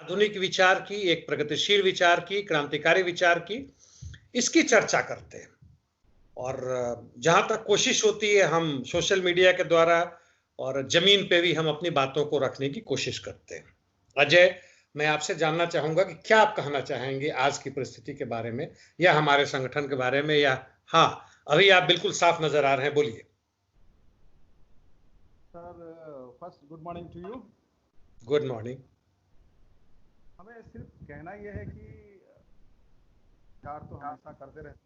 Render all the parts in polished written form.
आधुनिक विचार की, एक प्रगतिशील विचार की, क्रांतिकारी विचार की, इसकी चर्चा करते हैं। और जहां तक कोशिश होती है हम सोशल मीडिया के द्वारा और जमीन पे भी हम अपनी बातों को रखने की कोशिश करते हैं। अजय, मैं आपसे जानना चाहूंगा कि क्या आप कहना चाहेंगे आज की परिस्थिति के बारे में या हमारे संगठन के बारे में, या हाँ, अभी आप बिल्कुल साफ नजर आ रहे हैं, बोलिए। Sir, first good morning to you. Good morning. हमें सिर्फ कहना यह है कि विचार तो हमेशा करते रहते हैं।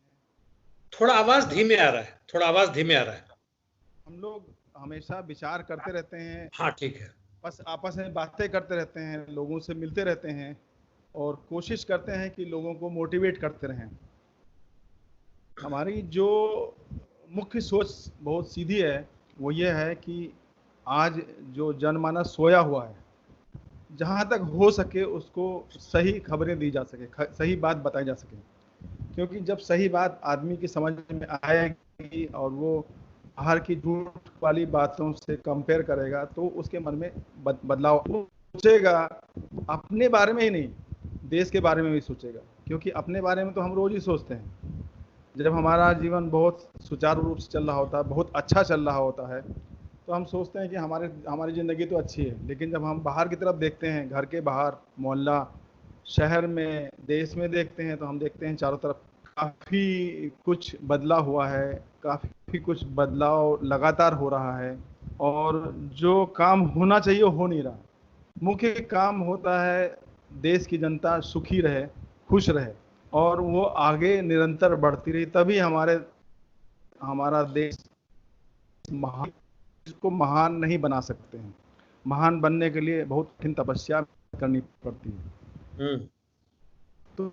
थोड़ा आवाज धीमे आ रहा है, थोड़ा आवाज धीमे आ रहा है। हम लोग हमेशा विचार करते रहते हैं। हाँ, ठीक है। बस आपस में बातें करते रहते हैं, लोगों से मिलते रहते हैं और कोशिश करते हैं कि लोगों को मोटिवेट करते रहें। हमारी जो मुख्य सोच बहुत सीधी है, वो ये है कि आज जो जनमानस सोया हुआ है, जहाँ तक हो सके उसको सही खबरें दी जा सके, सही बात बताई जा सके। क्योंकि जब सही बात आदमी की समझ में आएगी और वो बाहर की झूठ वाली बातों से कंपेयर करेगा, तो उसके मन में बदलाव सोचेगा। अपने बारे में ही नहीं, देश के बारे में भी सोचेगा। क्योंकि अपने बारे में तो हम रोज ही सोचते हैं। जब हमारा जीवन बहुत सुचारू रूप से चल रहा होता है, बहुत अच्छा चल रहा होता है, तो हम सोचते हैं कि हमारी ज़िंदगी तो अच्छी है। लेकिन जब हम बाहर की तरफ देखते हैं, घर के बाहर, मोहल्ला, शहर में, देश में देखते हैं, तो हम देखते हैं चारों तरफ काफ़ी कुछ बदला हुआ है, काफ़ी कुछ बदलाव लगातार हो रहा है। और जो काम होना चाहिए वो हो नहीं रहा। मुख्य काम होता है देश की जनता सुखी रहे, खुश रहे और वो आगे निरंतर बढ़ती रही, तभी हमारा देश महान को महान नहीं बना सकते हैं। महान बनने के लिए बहुत कठिन तपस्या करनी पड़ती है। तो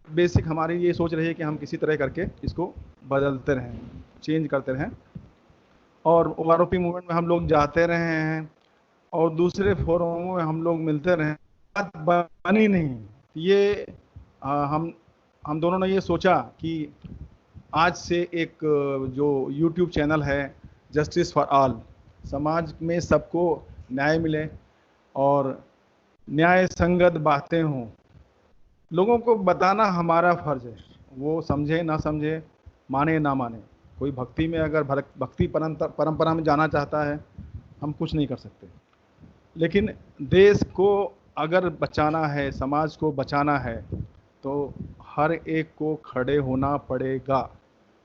बेसिक हमारी ये सोच रही है कि हम किसी तरह करके इसको बदलते रहें, चेंज करते रहें। और ओआरओपी मूवमेंट में हम लोग जाते रहे हैं और दूसरे फोरमों में हम लोग मिलते रहे, बात बनी नहीं। ये हम दोनों ने ये सोचा कि आज से एक जो यूट्यूब चैनल है जस्टिस फॉर ऑल, समाज में सबको न्याय मिले और न्याय संगत बातें हों, लोगों को बताना हमारा फर्ज है। वो समझे ना समझे, माने ना माने। कोई भक्ति में अगर भक्ति परंपरा में जाना चाहता है, हम कुछ नहीं कर सकते। लेकिन देश को अगर बचाना है, समाज को बचाना है, तो हर एक को खड़े होना पड़ेगा।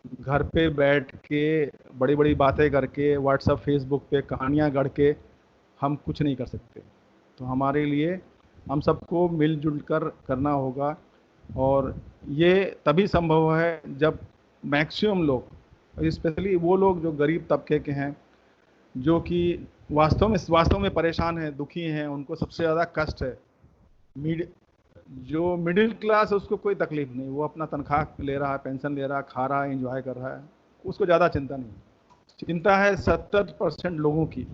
घर पे बैठ के बड़ी बड़ी बातें करके, व्हाट्सएप फेसबुक पे कहानियाँ गढ़ के हम कुछ नहीं कर सकते। तो हमारे लिए हम सबको मिलजुल कर करना होगा। और ये तभी संभव है जब मैक्सिमम लोग, स्पेशली वो लोग जो गरीब तबके के हैं, जो कि वास्तव में परेशान हैं, दुखी हैं, उनको सबसे ज़्यादा कष्ट है। जो मिडिल क्लास है उसको कोई तकलीफ नहीं, वो अपना तनख्वाह ले रहा है, पेंशन ले रहा है, खा रहा है, एंजॉय कर रहा है, उसको ज़्यादा चिंता नहीं। चिंता है 70% लोगों की,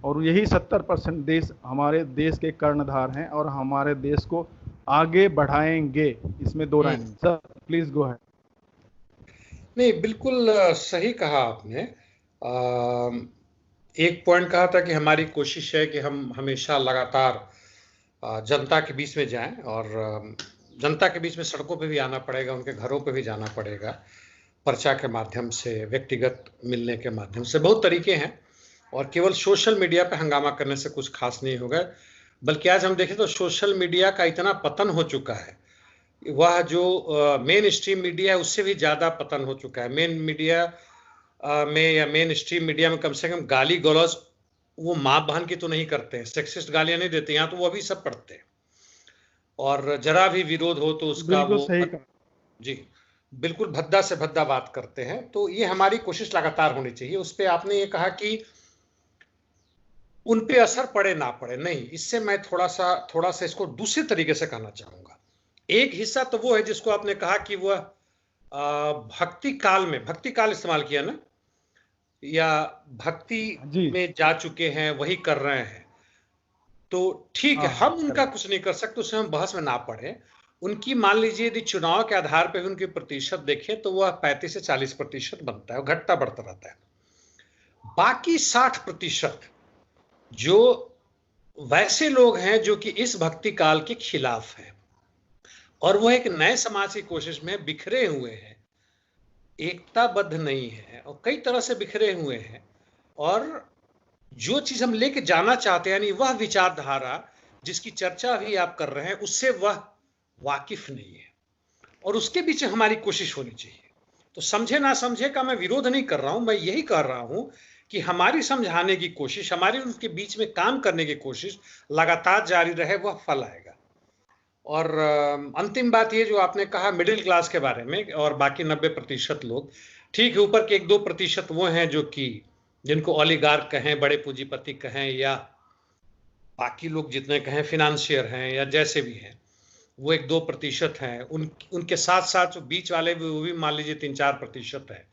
और यही 70% हमारे देश के कर्णधार हैं और हमारे देश को आगे बढ़ाएंगे, इसमें दो राय नहीं। सर प्लीज गो है। नहीं, बिल्कुल सही कहा आपने। एक पॉइंट कहा था कि हमारी कोशिश है कि हम हमेशा लगातार जनता के बीच में जाएं, और जनता के बीच में सड़कों पे भी आना पड़ेगा, उनके घरों पे भी जाना पड़ेगा, पर्चा के माध्यम से, व्यक्तिगत मिलने के माध्यम से। बहुत तरीके हैं और केवल सोशल मीडिया पे हंगामा करने से कुछ खास नहीं होगा। बल्कि आज हम देखें तो सोशल मीडिया का इतना पतन हो चुका है, वह जो मेन स्ट्रीम मीडिया है उससे भी ज़्यादा पतन हो चुका है। मेन मीडिया में या मेन स्ट्रीम मीडिया में कम से कम गाली गलौज वो माँ बहन की तो नहीं करते हैं, सेक्सिस्ट गालियां नहीं देते, यहाँ तो वो अभी सब पढ़ते हैं। और जरा भी विरोध हो तो उसका बिल्कुल वो, सही कहा जी, बिल्कुल भद्दा से भद्दा बात करते हैं। तो ये हमारी कोशिश लगातार होनी चाहिए। उस पर आपने ये कहा कि उन पे असर पड़े ना पड़े, नहीं, इससे मैं थोड़ा सा इसको दूसरे तरीके से कहना चाहूंगा। एक हिस्सा तो वो है जिसको आपने कहा कि वह भक्ति काल इस्तेमाल किया ना, या भक्ति जी। में जा चुके हैं, वही कर रहे हैं, तो ठीक है, हाँ हाँ, हम उनका कुछ नहीं कर सकते, उसमें हम बहस में ना पड़े। उनकी मान लीजिए यदि चुनाव के आधार पर भी उनके प्रतिशत देखें तो वह 35 से 40% बनता है, घटता बढ़ता रहता है। बाकी 60% जो वैसे लोग हैं जो कि इस भक्ति काल के खिलाफ हैं और वो एक नए समाज की कोशिश में बिखरे हुए हैं, एकताबद्ध नहीं है और कई तरह से बिखरे हुए हैं। और जो चीज हम लेके जाना चाहते हैं, यानी वह विचारधारा जिसकी चर्चा भी आप कर रहे हैं, उससे वह वाकिफ नहीं है और उसके पीछे हमारी कोशिश होनी चाहिए। तो समझे ना समझे का मैं विरोध नहीं कर रहा हूं, मैं यही कह रहा हूं कि हमारी समझाने की कोशिश, हमारी उनके बीच में काम करने की कोशिश लगातार जारी रहे, वह फल आएगा। और अंतिम बात ये जो आपने कहा मिडिल क्लास के बारे में और बाकी 90% लोग, ठीक है, ऊपर के 1-2% वो हैं जो कि जिनको ओलिगार्क कहें, बड़े पूंजीपति कहें, या बाकी लोग जितने कहें फिनेंशियर हैं या जैसे भी हैं, वो 1-2% हैं। उनके साथ साथ जो बीच वाले भी, वो भी मान लीजिए 3-4% है।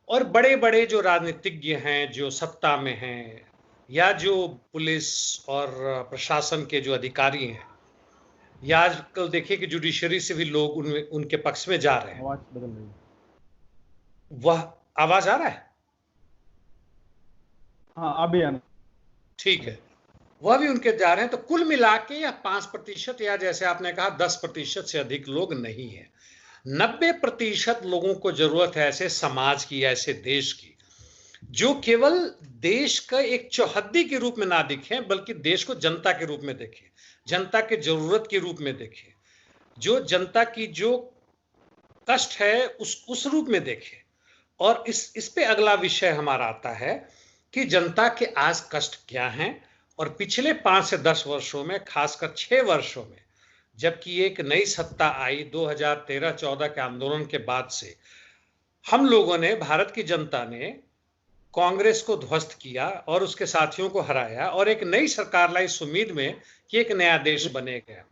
और बड़े बड़े जो राजनीतिज्ञ हैं, जो सत्ता में हैं, या जो पुलिस और प्रशासन के जो अधिकारी हैं, या आजकल देखिए कि जुडिशरी से भी लोग उनके पक्ष में जा रहे हैं। आवाज बदल रही है। वह आवाज आ रहा है? हाँ, अभी आना। ठीक है, वह भी उनके जा रहे हैं। तो कुल मिला के यह 5% या जैसे आपने कहा 10% से अधिक लोग नहीं है। 90% लोगों को जरूरत है ऐसे समाज की, ऐसे देश की, जो केवल देश का एक चौहद्दी के रूप में ना दिखे, बल्कि देश को जनता के रूप में देखे, जनता के जरूरत के रूप में देखे, जो जनता की जो कष्ट है उस रूप में देखे। और इस पे अगला विषय हमारा आता है कि जनता के आज कष्ट क्या हैं। और पिछले 5 से 10 वर्षों में, खासकर 6 वर्षों में, जबकि एक नई सत्ता आई 2013-14 के आंदोलन के बाद से, हम लोगों ने, भारत की जनता ने कांग्रेस को ध्वस्त किया और उसके साथियों को हराया और एक नई सरकार लाई इस उम्मीद में कि एक नया देश बनेगा,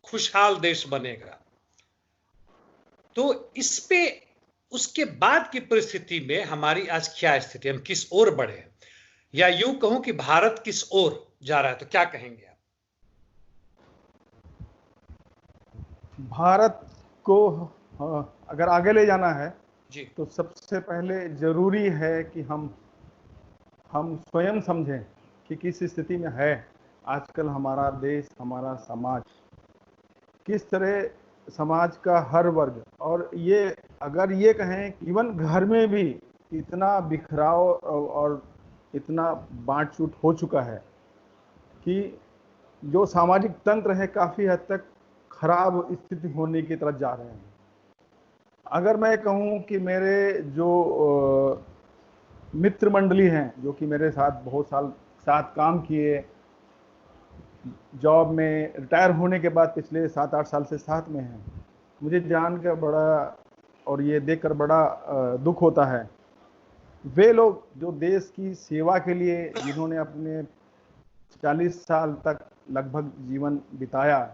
खुशहाल देश बनेगा। तो इस पे उसके बाद की परिस्थिति में हमारी आज क्या स्थिति, हम किस ओर बढ़े हैं, या यूं कहूं कि भारत किस ओर जा रहा है, तो क्या कहेंगे आप? भारत को अगर आगे ले जाना है जी। तो सबसे पहले जरूरी है कि हम स्वयं समझें कि किस स्थिति में है आजकल हमारा देश, हमारा समाज, किस तरह समाज का हर वर्ग। और ये अगर ये कहें इवन घर में भी इतना बिखराव और इतना बांट छूट हो चुका है कि जो सामाजिक तंत्र है काफ़ी हद तक खराब स्थिति होने की तरफ जा रहे हैं। अगर मैं कहूं कि मेरे जो मित्र मंडली हैं जो कि मेरे साथ बहुत साल साथ काम किए, जॉब में रिटायर होने के बाद पिछले 7-8 साल से साथ में हैं, मुझे जानकर बड़ा और ये देखकर बड़ा दुख होता है। वे लोग जो देश की सेवा के लिए, जिन्होंने अपने 40 साल तक लगभग जीवन बिताया,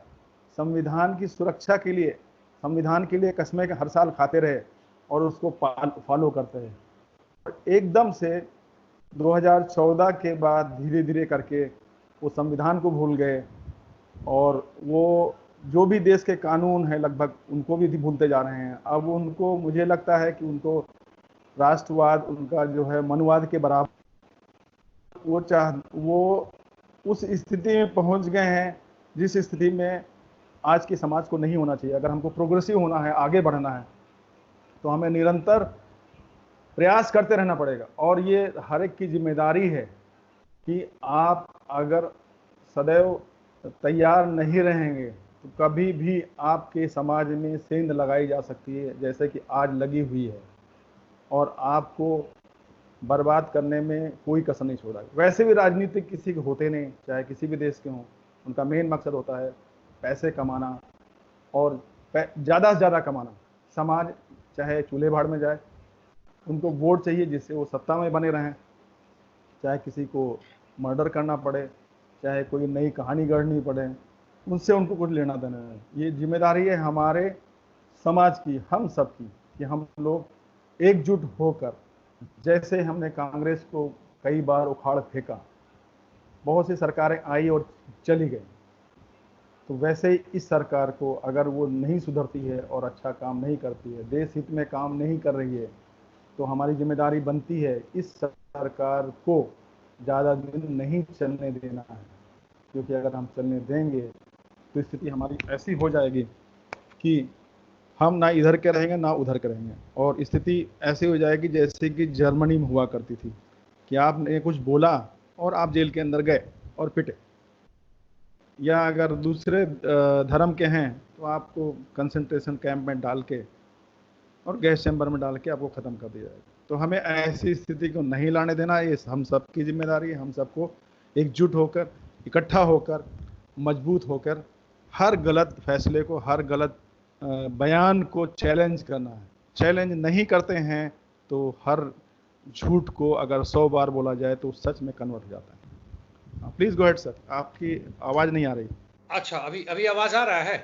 संविधान की सुरक्षा के लिए, संविधान के लिए कस्में हर साल खाते रहे और उसको फॉलो करते रहे, एकदम से 2014 के बाद धीरे धीरे करके वो संविधान को भूल गए और वो जो भी देश के कानून हैं लगभग उनको भी भूलते जा रहे हैं। अब उनको, मुझे लगता है कि उनको राष्ट्रवाद, उनका जो है मनवाद के बराबर वो उस स्थिति में पहुंच गए हैं जिस स्थिति में आज के समाज को नहीं होना चाहिए। अगर हमको प्रोग्रेसिव होना है, आगे बढ़ना है, तो हमें निरंतर प्रयास करते रहना पड़ेगा। और ये हर एक की जिम्मेदारी है कि आप अगर सदैव तैयार नहीं रहेंगे तो कभी भी आपके समाज में सेंध लगाई जा सकती है, जैसे कि आज लगी हुई है, और आपको बर्बाद करने में कोई कसर नहीं छोड़ा। वैसे भी राजनीतिक किसी के होते नहीं, चाहे किसी भी देश के हों, उनका मेन मकसद होता है पैसे कमाना और ज़्यादा से ज़्यादा कमाना। समाज चाहे चूल्हे भाड़ में जाए, उनको वोट चाहिए जिससे वो सत्ता में बने रहें, चाहे किसी को मर्डर करना पड़े, चाहे कोई नई कहानी गढ़नी पड़े, उनसे उनको कुछ लेना देना है। ये जिम्मेदारी है हमारे समाज की, हम सब की, कि हम लोग एकजुट होकर, जैसे हमने कांग्रेस को कई बार उखाड़ फेंका, बहुत सी सरकारें आई और चली गई, तो वैसे ही इस सरकार को अगर वो नहीं सुधरती है और अच्छा काम नहीं करती है, देश हित में काम नहीं कर रही है, तो हमारी जिम्मेदारी बनती है इस सरकार को ज़्यादा दिन नहीं चलने देना है। क्योंकि अगर हम चलने देंगे तो स्थिति हमारी ऐसी हो जाएगी कि हम ना इधर के रहेंगे ना उधर के रहेंगे, और स्थिति ऐसी हो जाएगी जैसे कि जर्मनी में हुआ करती थी कि आपने कुछ बोला और आप जेल के अंदर गए और पिटे, या अगर दूसरे धर्म के हैं तो आपको कंसंट्रेशन कैंप में डाल के और गैस चैम्बर में डाल के आपको ख़त्म कर दिया जाएगा। तो हमें ऐसी स्थिति को नहीं लाने देना, ये हम सबकी जिम्मेदारी है। हम सबको एकजुट होकर, इकट्ठा होकर, मजबूत होकर हर गलत फैसले को, हर गलत बयान को चैलेंज करना है। चैलेंज नहीं करते हैं तो हर झूठ को अगर 100 बार बोला जाए तो सच में कन्वर्ट हो जाता है। प्लीज गो हेड सर, आपकी आवाज नहीं आ रही। अच्छा, अभी अभी आवाज आ रहा है?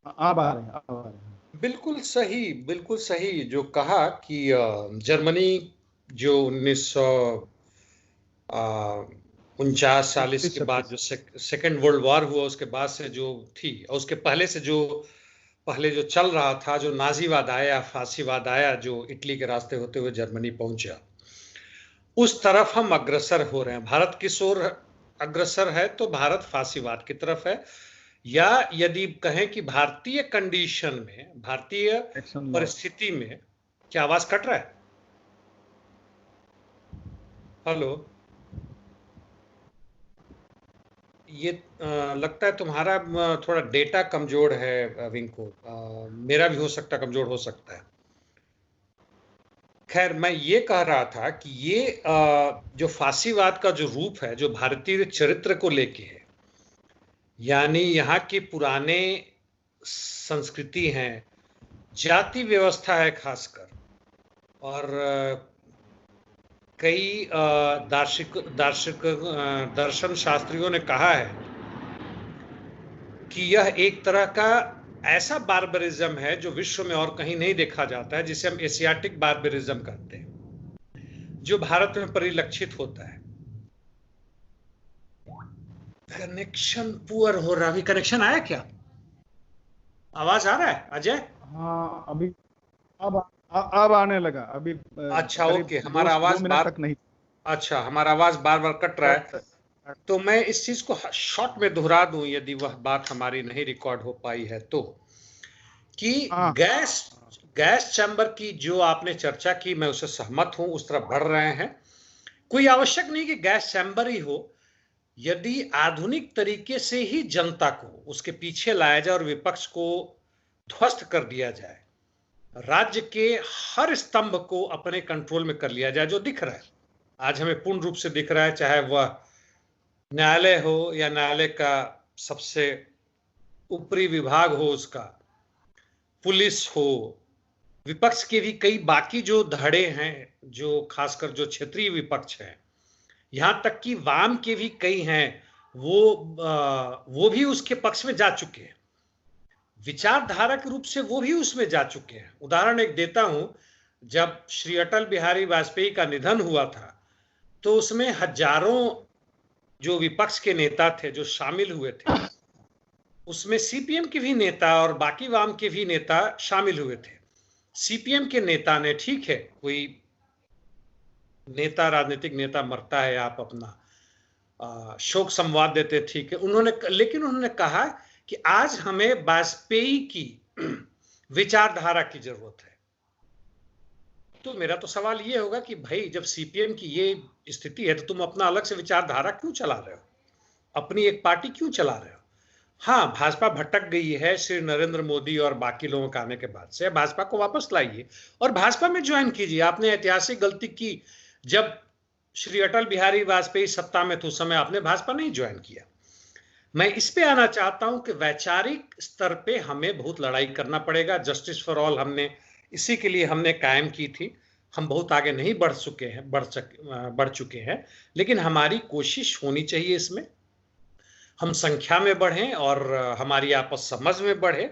आप आ रहे हैं, आप आ रहे हैं। बिल्कुल सही जो कहा कि जर्मनी जो 1949 के बाद जो सेकेंड वर्ल्ड वॉर हुआ उसके बाद से जो थी, और उसके पहले जो चल रहा था, जो नाजीवाद आया, फांसीवाद आया, जो इटली के रास्ते होते हुए जर्मनी पहुंचा, उस तरफ हम अग्रसर हो रहे हैं। भारत किस ओर अग्रसर है? तो भारत फांसीवाद की तरफ है, या यदि कहें कि भारतीय कंडीशन में, भारतीय परिस्थिति में, क्या आवाज कट रहा है? हेलो, ये लगता है तुम्हारा थोड़ा डेटा कमजोर है विंको, मेरा भी हो सकता है, कमजोर हो सकता है। खैर, मैं ये कह रहा था कि ये जो फांसीवाद का जो रूप है, जो भारतीय चरित्र को लेके है, यानी यहाँ के पुराने संस्कृति हैं, जाति व्यवस्था है खासकर, और कई दर्शन शास्त्रियों ने कहा है कि यह एक तरह का ऐसा बार्बरिज्म है जो विश्व में और कहीं नहीं देखा जाता है, जिसे हम एशियाटिक बार्बरिज्म कहते हैं, जो भारत में परिलक्षित होता है। कनेक्शन पुअर हो रहा, अभी कनेक्शन आया क्या? आवाज आ रहा है अजय? हाँ, अभी अब आने लगा अभी। अच्छा, ओके। हमारा आवाज तक नहीं। अच्छा, हमारा आवाज बार बार कट रहा है, तो मैं इस चीज को शॉर्ट में दोहरा दूं, यदि वह बात हमारी नहीं रिकॉर्ड हो पाई है तो, कि गैस चैम्बर की जो आपने चर्चा की, मैं उससे सहमत हूं, उस तरफ बढ़ रहे हैं। कोई आवश्यक नहीं कि गैस चैम्बर ही हो, यदि आधुनिक तरीके से ही जनता को उसके पीछे लाया जाए और विपक्ष को ध्वस्त कर दिया जाए, राज्य के हर स्तंभ को अपने कंट्रोल में कर लिया जाए, जो दिख रहा है आज हमें पूर्ण रूप से दिख रहा है, चाहे वह न्यायालय हो या न्यायालय का सबसे ऊपरी विभाग हो, उसका पुलिस हो, विपक्ष के भी कई बाकी जो धड़े हैं, जो खासकर जो क्षेत्रीय विपक्ष है, यहां तक कि वाम के भी कई हैं, वो भी उसके पक्ष में जा चुके हैं, विचारधारा के रूप से वो भी उसमें जा चुके हैं। उदाहरण एक देता हूं, जब श्री अटल बिहारी वाजपेयी का निधन हुआ था, तो उसमें हजारों जो विपक्ष के नेता थे जो शामिल हुए थे, उसमें सीपीएम के भी नेता और बाकी वाम के भी नेता शामिल हुए थे। सीपीएम के नेता ने, ठीक है, कोई नेता, राजनीतिक नेता मरता है, आप अपना शोक संवाद देते, ठीक है, लेकिन उन्होंने कहा कि आज हमें वाजपेयी की विचारधारा की जरूरत है। तो मेरा तो सवाल ये होगा कि भाई, जब सीपीएम की ये स्थिति है, तो तुम अपना अलग से विचारधारा क्यों चला रहे हो, अपनी एक पार्टी क्यों चला रहे हो? हाँ, भाजपा भटक गई है श्री नरेंद्र मोदी और बाकी लोगों के आने के बाद से, भाजपा को वापस लाइए और भाजपा में ज्वाइन कीजिए। आपने ऐतिहासिक गलती की, जब श्री अटल बिहारी वाजपेयी सत्ता में थे, उस समय आपने भाजपा नहीं ज्वाइन किया। मैं इस पे आना चाहता हूं कि वैचारिक स्तर पे हमें बहुत लड़ाई करना पड़ेगा। जस्टिस फॉर ऑल हमने इसी के लिए हमने कायम की थी। हम बहुत आगे नहीं बढ़ चुके हैं, लेकिन हमारी कोशिश होनी चाहिए इसमें, हम संख्या में बढ़ें और हमारी आपस समझ में बढ़े।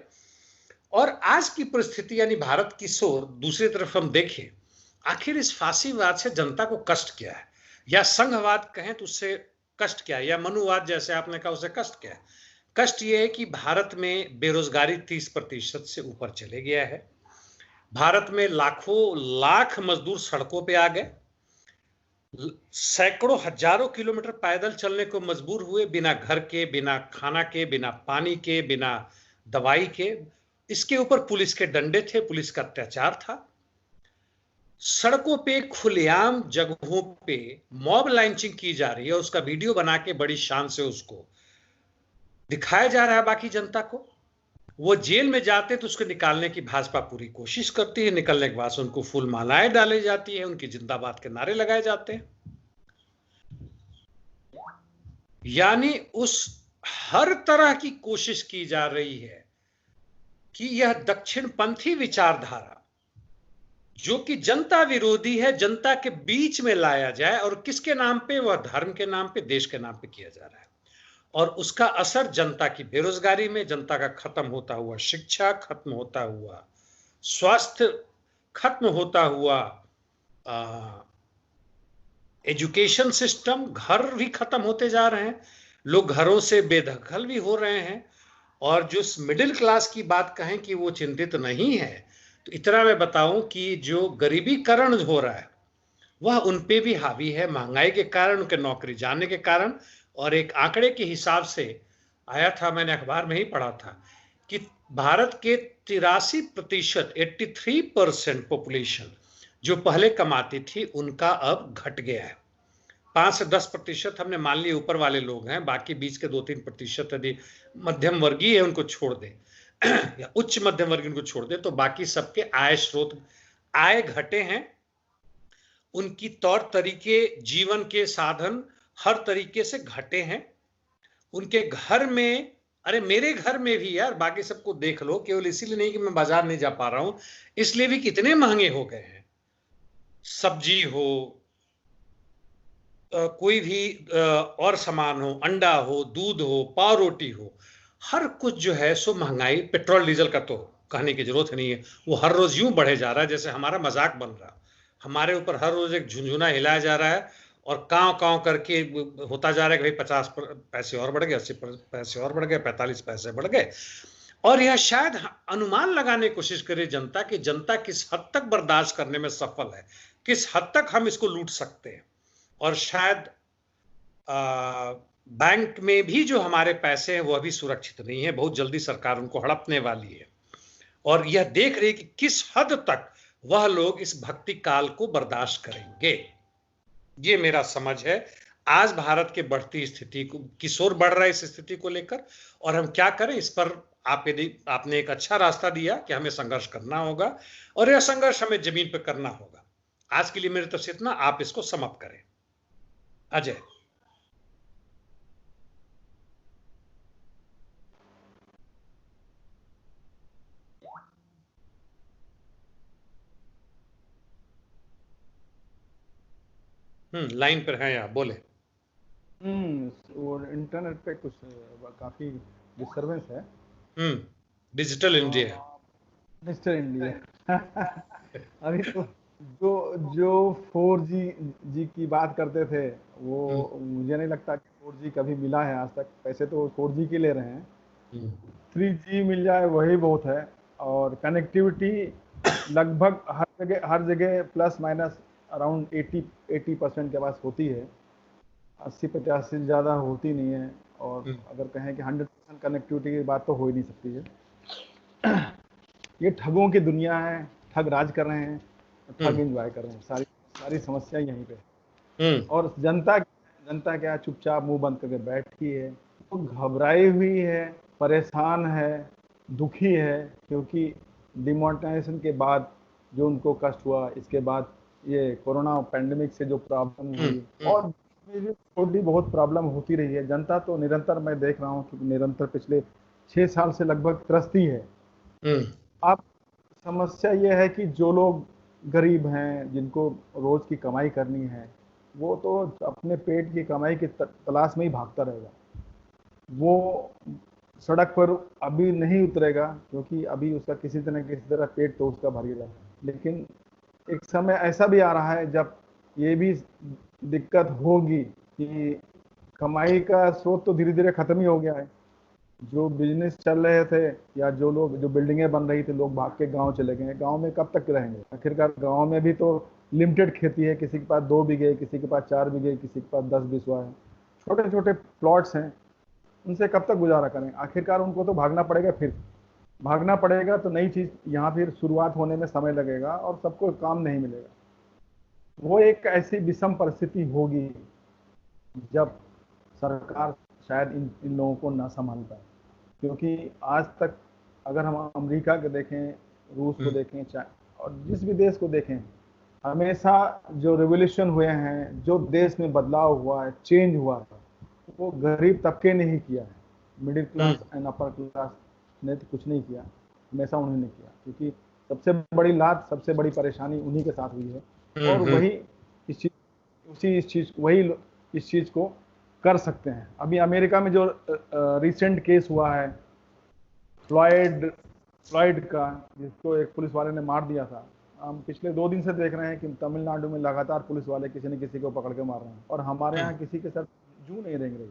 और आज की परिस्थिति यानी भारत की सोर दूसरी तरफ हम देखें, आखिर इस फांसीवाद से जनता को कष्ट क्या है, या संघवाद कहें तो उससे कष्ट क्या है, या मनुवाद जैसे आपने कहा उससे कष्ट क्या है? कष्ट यह है कि भारत में बेरोजगारी 30% से ऊपर चले गया है। भारत में लाखों लाख मजदूर सड़कों पे आ गए। सैकड़ों हजारों किलोमीटर पैदल चलने को मजबूर हुए, बिना घर के, बिना खाना के, बिना पानी के, बिना दवाई के। इसके ऊपर पुलिस के डंडे थे, पुलिस का अत्याचार था। सड़कों पे खुलेआम जगहों पे मॉब लाइंचिंग की जा रही है, उसका वीडियो बना के बड़ी शान से उसको दिखाया जा रहा है बाकी जनता को। वो जेल में जाते तो उसको निकालने की भाजपा पूरी कोशिश करती है, निकलने के बाद उनको फूल मालाएं डाली जाती है, उनकी जिंदाबाद के नारे लगाए जाते हैं। यानी उस हर तरह की कोशिश की जा रही है कि यह दक्षिणपंथी विचारधारा जो कि जनता विरोधी है, जनता के बीच में लाया जाए। और किसके नाम पे? वह धर्म के नाम पे, देश के नाम पे किया जा रहा है। और उसका असर जनता की बेरोजगारी में, जनता का खत्म होता हुआ शिक्षा, खत्म होता हुआ स्वास्थ्य, खत्म होता हुआ एजुकेशन सिस्टम, घर भी खत्म होते जा रहे हैं, लोग घरों से बेदखल भी हो रहे हैं। और जो मिडिल क्लास की बात कहें कि वो चिंतित नहीं है, तो इतना मैं बताऊं कि जो गरीबीकरण हो रहा है वह उन पे भी हावी है, महंगाई के कारण, उनके नौकरी जाने के कारण। और एक आंकड़े के हिसाब से आया था, मैंने अखबार में ही पढ़ा था, कि भारत के 83%, 83% पॉपुलेशन जो पहले कमाती थी, उनका अब घट गया है। 5 से 10% हमने मान लिए ऊपर वाले लोग हैं, बाकी बीच के 2-3% यदि मध्यम वर्गीय है उनको छोड़ दे या उच्च मध्यम वर्गीय उनको छोड़ दे, तो बाकी सबके आय स्रोत, आय घटे हैं। उनकी तौर तरीके, जीवन के साधन हर तरीके से घटे हैं। उनके घर में, अरे मेरे घर में भी यार, बाकी सबको देख लो, केवल इसीलिए नहीं कि मैं बाजार नहीं जा पा रहा हूं, इसलिए भी कितने महंगे हो गए हैं। सब्जी हो, कोई भी और सामान हो, अंडा हो, दूध हो, पाव रोटी हो, हर कुछ जो है सो महंगाई। पेट्रोल डीजल का तो कहने की जरूरत नहीं है, वो हर रोज यूं बढ़े जा रहा है जैसे हमारा मजाक बन रहा, हमारे ऊपर हर रोज एक झुंझुना हिलाया जा रहा है। और कांव कांव करके होता जा रहा है कि भाई 50 पैसे और बढ़ गए, 80 पैसे और बढ़ गए, 45 पैसे बढ़ गए। और यह शायद अनुमान लगाने की कोशिश करे जनता कि जनता किस हद तक बर्दाश्त करने में सफल है, किस हद तक हम इसको लूट सकते हैं। और शायद बैंक में भी जो हमारे पैसे हैं वह भी सुरक्षित नहीं है, बहुत जल्दी सरकार उनको हड़पने वाली है। और यह देख रही है कि किस हद तक वह लोग इस भक्ति काल को बर्दाश्त करेंगे। ये मेरा समझ है आज भारत के बढ़ती स्थिति को, किस ओर बढ़ रहा है इस स्थिति को लेकर, और हम क्या करें इस पर। आपने एक अच्छा रास्ता दिया कि हमें संघर्ष करना होगा, और यह संघर्ष हमें जमीन पर करना होगा। आज के लिए मेरी तरफ से इतना, आप इसको समाप्त करें। अजय। लाइन पर हैं आप, बोले। और इंटरनेट पे कुछ काफी डिस्टरबेंस है। Digital India. डिजिटल इंडिया अभी तो जो जो 4G जी की बात करते थे, वो मुझे नहीं लगता कि 4G कभी मिला है आज तक। पैसे तो 4G के ले रहे हैं, 3G मिल जाए वही बहुत है। और कनेक्टिविटी लगभग हर जगह प्लस माइनस अराउंड 80% के पास होती है, 80-50 से ज़्यादा होती नहीं है। और अगर कहें कि 100% कनेक्टिविटी की बात तो हो ही नहीं सकती है। ये ठगों की दुनिया है, ठग राज कर रहे हैं, ठग एंजॉय कर रहे हैं। सारी समस्या यहीं पे। और जनता क्या चुपचाप मुंह बंद करके बैठी है, तो घबराई हुई है, परेशान है, दुखी है, क्योंकि डिमोनेटाइजेशन के बाद जो उनको कष्ट हुआ, इसके बाद ये कोरोना पैंडेमिक से जो प्रॉब्लम हुई, और छोटी बहुत प्रॉब्लम होती रही है। जनता तो निरंतर, मैं देख रहा हूँ कि निरंतर पिछले 6 साल से लगभग त्रस्ती है। अब समस्या ये है कि जो लोग गरीब हैं, जिनको रोज की कमाई करनी है, वो तो अपने पेट की कमाई की तलाश में ही भागता रहेगा। वो सड़क पर अभी नहीं उतरेगा, क्योंकि अभी उसका किसी तरह पेट तो उसका भर गया है। लेकिन एक समय ऐसा भी आ रहा है जब ये भी दिक्कत होगी कि कमाई का स्रोत तो धीरे धीरे खत्म ही हो गया है। जो बिजनेस चल रहे थे या जो बिल्डिंगें बन रही थी, लोग भाग के गांव चले गए। गांव में कब तक रहेंगे? आखिरकार गांव में भी तो लिमिटेड खेती है, किसी के पास 2 बीघे, किसी के पास 4 बीघे, किसी के पास 10 बिस्वा है, छोटे छोटे प्लॉट्स हैं, उनसे कब तक गुजारा करें? आखिरकार उनको तो भागना पड़ेगा, फिर भागना पड़ेगा तो नई चीज यहाँ फिर शुरुआत होने में समय लगेगा और सबको काम नहीं मिलेगा। वो एक ऐसी विषम परिस्थिति होगी जब सरकार शायद इन लोगों को ना संभाल पाए, क्योंकि आज तक अगर हम अमेरिका के देखें, रूस को देखें, और जिस भी देश को देखें, हमेशा जो रेवोल्यूशन हुए हैं, जो देश में बदलाव हुआ है, चेंज हुआ है, वो गरीब तबके ने ही किया है। Middle class and upper class ने तो कुछ नहीं किया, हमेशा उन्होंने किया, क्योंकि सबसे बड़ी लात, सबसे बड़ी परेशानी उन्हीं के साथ हुई है, और वही इस चीज को कर सकते हैं। अभी अमेरिका में जो रिसेंट केस हुआ है फ्लॉयड का, जिसको एक पुलिस वाले ने मार दिया था, हम पिछले 2 दिन से देख रहे हैं कि तमिलनाडु में लगातार पुलिस वाले किसी न किसी को पकड़ के मार रहे हैं, और हमारे यहाँ किसी के साथ जू नहीं रेंग रही।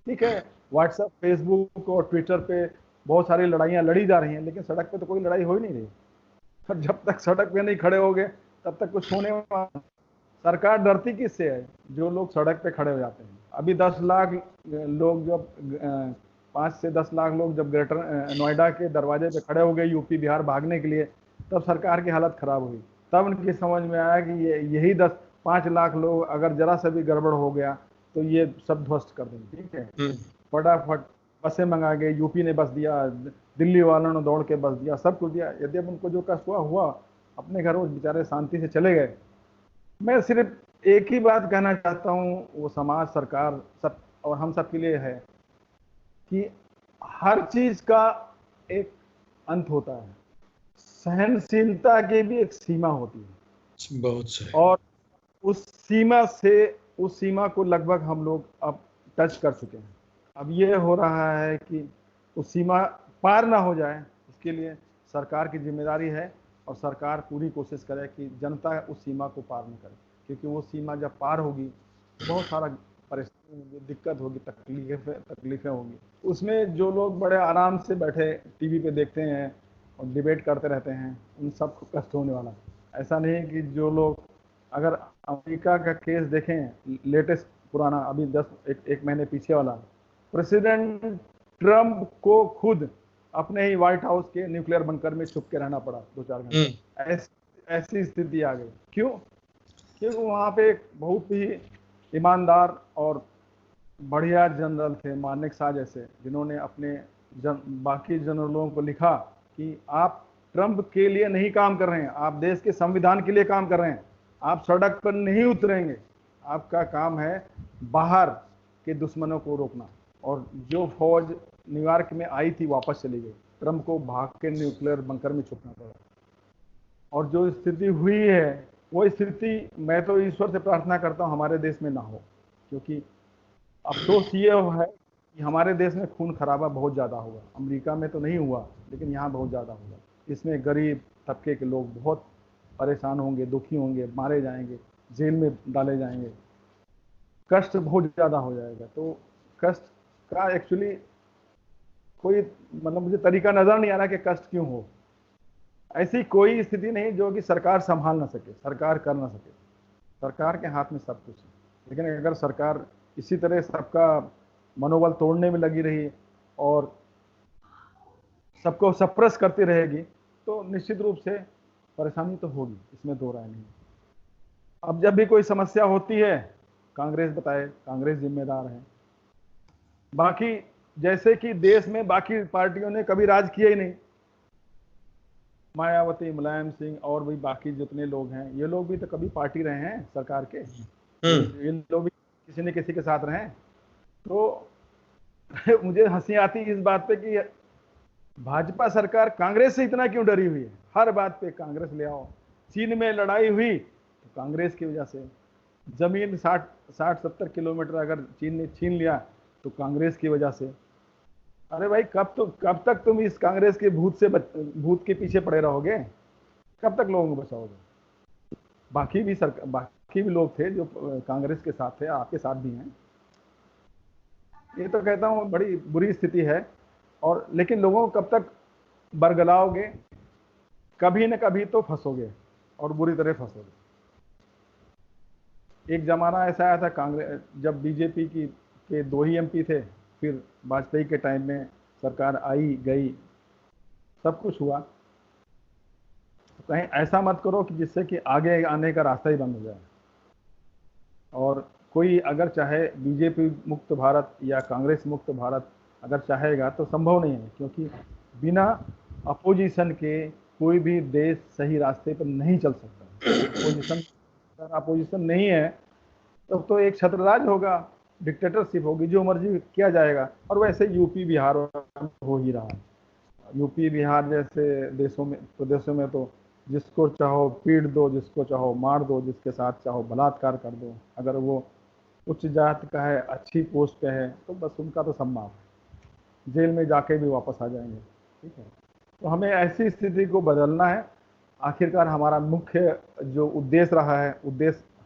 ठीक है, व्हाट्सएप, फेसबुक और ट्विटर पे बहुत सारी लड़ाइयाँ लड़ी जा रही हैं, लेकिन सड़क पे तो कोई लड़ाई हो ही नहीं रही। और जब तक सड़क पे नहीं खड़े हो गए तब तक कुछ होने वाला। सरकार डरती किससे है? जो लोग सड़क पे खड़े हो जाते हैं। अभी 10 लाख लोग, जब 5 से 10 लाख लोग जब ग्रेटर नोएडा के दरवाजे पे खड़े हो गए यूपी बिहार भागने के लिए, तब सरकार की हालत खराब हुई। तब उनकी समझ में आया कि यही 5 लाख लोग अगर जरा सा भी गड़बड़ हो गया तो ये सब ध्वस्त कर देंगे। ठीक है, फटाफट बसें मंगा गए, यूपी ने बस दिया, दिल्ली वालों ने दौड़ के बस दिया, सब कुछ दिया। यदि उनको जो कष्ट हुआ अपने घर वो बेचारे शांति से चले गए। मैं सिर्फ एक ही बात कहना चाहता हूँ, वो समाज, सरकार, सब और हम सब के लिए है कि हर चीज का एक अंत होता है, सहनशीलता की भी एक सीमा होती है। बहुत सही। और उस सीमा को लगभग हम लोग अब टच कर चुके हैं। अब ये हो रहा है कि उस सीमा पार ना हो जाए, इसके लिए सरकार की जिम्मेदारी है, और सरकार पूरी कोशिश करे कि जनता उस सीमा को पार न करे, क्योंकि वो सीमा जब पार होगी बहुत सारा परेशानी होगी, दिक्कत होगी, तकलीफें होगी। उसमें जो लोग बड़े आराम से बैठे टीवी पे देखते हैं और डिबेट करते रहते हैं, उन सबको कष्ट होने वाला है। ऐसा नहीं कि जो लोग, अगर अमेरिका का केस देखें, लेटेस्ट पुराना, अभी 1 महीने पीछे वाला, प्रेसिडेंट ट्रंप को खुद अपने ही व्हाइट हाउस के न्यूक्लियर बंकर में छुप के रहना पड़ा 2-4 घंटे। ऐसी स्थिति आ गई। क्यों? क्योंकि वहां पे एक बहुत ही ईमानदार और बढ़िया जनरल थे, मानेक शाह जैसे, जिन्होंने अपने बाकी जनरलों को लिखा कि आप ट्रंप के लिए नहीं काम कर रहे हैं, आप देश के संविधान के लिए काम कर रहे हैं, आप सड़क पर नहीं उतरेंगे, आपका काम है बाहर के दुश्मनों को रोकना। और जो फौज न्यूयॉर्क में आई थी वापस चली गई, ट्रंप को भाग के न्यूक्लियर बंकर में छुपना पड़ा। और जो स्थिति हुई है, वो स्थिति मैं तो ईश्वर से प्रार्थना करता हूँ हमारे देश में ना हो, क्योंकि अफसोस ये है कि हमारे देश में खून खराबा बहुत ज़्यादा हुआ। अमेरिका में तो नहीं हुआ, लेकिन यहाँ बहुत ज़्यादा हुआ। इसमें गरीब तबके के लोग बहुत परेशान होंगे, दुखी होंगे, मारे जाएंगे, जेल में डाले जाएंगे, कष्ट बहुत ज़्यादा हो जाएगा। तो कष्ट का एक्चुअली कोई मतलब मुझे तरीका नज़र नहीं आ रहा कि कष्ट क्यों हो। ऐसी कोई स्थिति नहीं जो कि सरकार संभाल ना सके, सरकार कर ना सके। सरकार के हाथ में सब कुछ है, लेकिन अगर सरकार इसी तरह सबका मनोबल तोड़ने में लगी रही और सबको सप्रेस करती रहेगी, तो निश्चित रूप से परेशानी तो होगी, इसमें दो राय नहीं। अब जब भी कोई समस्या होती है, कांग्रेस बताए, कांग्रेस जिम्मेदार है। बाकी जैसे कि देश में बाकी पार्टियों ने कभी राज किया ही नहीं, मायावती, मुलायम सिंह और भी बाकी जितने लोग हैं, ये लोग भी तो कभी पार्टी रहे हैं सरकार के, ये लोग भी किसी न किसी के साथ रहे। तो मुझे हंसी आती इस बात पे कि भाजपा सरकार कांग्रेस से इतना क्यों डरी हुई है। हर बात पे कांग्रेस ले आओ। चीन में लड़ाई हुई तो कांग्रेस की वजह से, जमीन 60-70 किलोमीटर अगर चीन ने छीन लिया तो कांग्रेस की वजह से। अरे भाई, कब तक तुम इस कांग्रेस के भूत के पीछे पड़े रहोगे? कब तक लोगों को बचाओगे? बाकी भी लोग थे जो कांग्रेस के साथ थे, आपके साथ भी हैं। ये तो कहता हूँ बड़ी बुरी स्थिति है। और लेकिन लोगों को कब तक बरगलाओगे? कभी न कभी तो फंसोगे और बुरी तरह फंसोगे। एक जमाना ऐसा आया था कांग्रेस, जब बीजेपी की के 2 ही एमपी थे, फिर वाजपेयी के टाइम में सरकार आई गई, सब कुछ हुआ। कहीं ऐसा मत करो कि जिससे कि आगे आने का रास्ता ही बंद हो जाए। और कोई अगर चाहे बीजेपी मुक्त भारत या कांग्रेस मुक्त भारत अगर चाहेगा तो संभव नहीं है, क्योंकि बिना अपोजिशन के कोई भी देश सही रास्ते पर नहीं चल सकता। अगर अपोजिशन नहीं है तो एक छत्रराज होगा, डिक्टेटरशिप होगी, जो मर्जी किया जाएगा। और वैसे यूपी बिहार हो ही रहा है। यूपी बिहार जैसे देशों में, प्रदेशों में तो जिसको चाहो पीट दो, जिसको चाहो मार दो, जिसके साथ चाहो बलात्कार कर दो। अगर वो उच्च जाति का है, अच्छी पोस्ट पे है, तो बस उनका तो सम्मान, जेल में जाके भी वापस आ जाएंगे। ठीक है, तो हमें ऐसी स्थिति को बदलना है। आखिरकार हमारा मुख्य जो उद्देश्य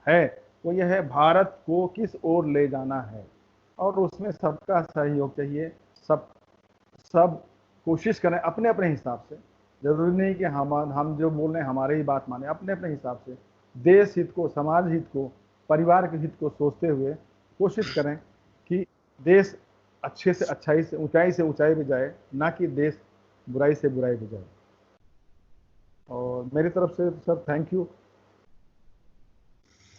है वो यह है, भारत को किस ओर ले जाना है, और उसमें सबका सहयोग चाहिए। सब कोशिश करें अपने अपने हिसाब से। जरूरी नहीं कि हम जो बोल रहे हैं हमारे ही बात माने, अपने अपने हिसाब से देश हित को, समाज हित को, परिवार के हित को सोचते हुए कोशिश करें कि देश अच्छे से अच्छाई से ऊंचाई पे जाए, ना कि देश बुराई से बुराई पे जाए। और मेरी तरफ से सर थैंक यू।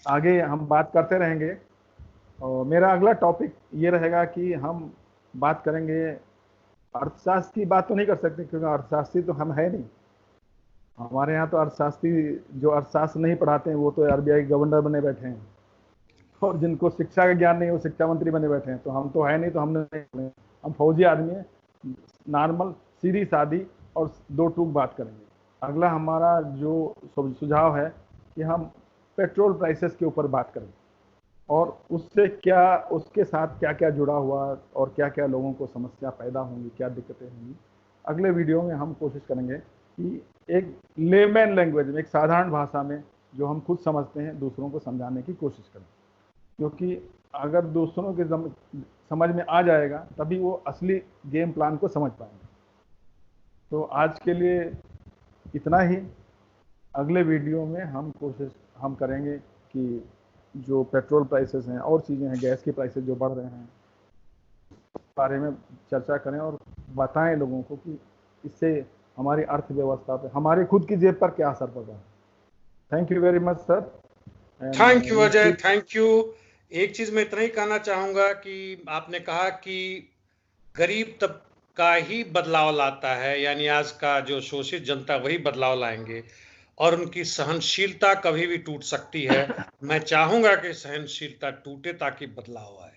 आगे हम बात करते रहेंगे। और मेरा अगला टॉपिक ये रहेगा कि हम बात करेंगे, अर्थशास्त्र की बात तो नहीं कर सकते क्योंकि अर्थशास्त्री तो हम है नहीं। हमारे यहाँ तो अर्थशास्त्री जो अर्थशास्त्र नहीं पढ़ाते हैं वो तो आरबीआई गवर्नर बने बैठे हैं, और जिनको शिक्षा का ज्ञान नहीं वो शिक्षा मंत्री बने बैठे हैं। तो हम तो है नहीं, तो हम फौजी आदमी हैं, नॉर्मल सीधी सादी और दो टूक बात करेंगे। अगला हमारा जो सुझाव है कि हम पेट्रोल प्राइसेस के ऊपर बात करें, और उससे क्या, उसके साथ क्या क्या जुड़ा हुआ और क्या क्या लोगों को समस्या पैदा होंगी, क्या दिक्कतें होंगी। अगले वीडियो में हम कोशिश करेंगे कि एक लेमैन लैंग्वेज में, एक साधारण भाषा में जो हम खुद समझते हैं, दूसरों को समझाने की कोशिश करें। क्योंकि अगर दूसरों के समझ में आ जाएगा तभी वो असली गेम प्लान को समझ पाएंगे। तो आज के लिए इतना ही। अगले वीडियो में हम करेंगे कि जो पेट्रोल प्राइसेस हैं और चीज़ें हैं, गैस की प्राइसेस जो बढ़ रहे हैं, उस बारे में चर्चा करें और बताएं लोगों को कि इससे हमारी अर्थव्यवस्था पे, हमारी खुद की जेब पर क्या असर पड़ रहा है। Thank you very much sir. Thank you Ajay, thank you. एक चीज मैं इतना ही कहना चाहूंगा कि आपने कहा कि गरीब तबका ही बदलाव लाता है, यानी आज का जो शोषित जनता वही बदलाव लाएंगे, और उनकी सहनशीलता कभी भी टूट सकती है। मैं चाहूंगा कि सहनशीलता टूटे ताकि बदलाव आए।